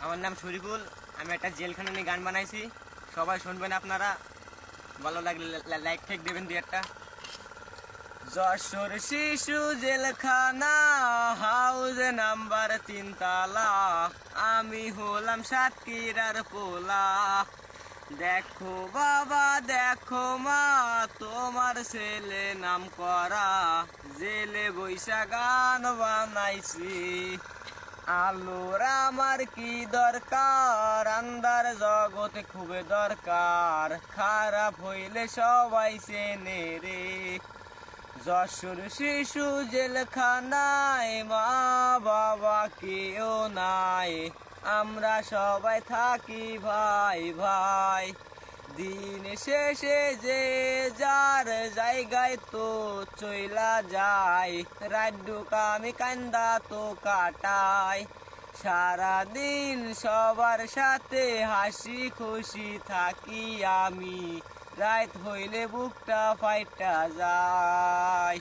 আমার নাম শরীফুল। আমি একটা জেলখানা নিয়ে গান বানাইছি, সবাই শুনবেন আপনারা। ভালো লাগলে লাইক ঠেক দেবেন দিয়ে একটা। যশোর শিশু জেলখানা, হাউস নাম্বার 3 তালা, আমি হলাম সাতক্ষীরার পোলা। দেখো বাবা দেখো মা, তোমার ছেলে নাম করা, জেলে বৈশা গান বানাইছি। আলোর আমার কি দরকার, আন্ধার জগতে খুবই দরকার, খারাপ হইলে সবাই চেনে রে। যশোর শিশু জেলখানায় মা বাবা কেউ নাই, আমরা সবাই থাকি ভাই ভাই। দিন শেষে যে যার জায়গায় তো চইলা যায়, রাত ঢুকা আমি কান্দা তো কাটাই। সারাদিন সবার সাথে হাসি খুশি থাকি আমি, রাত হইলে বুকটা ফাইটা যায়।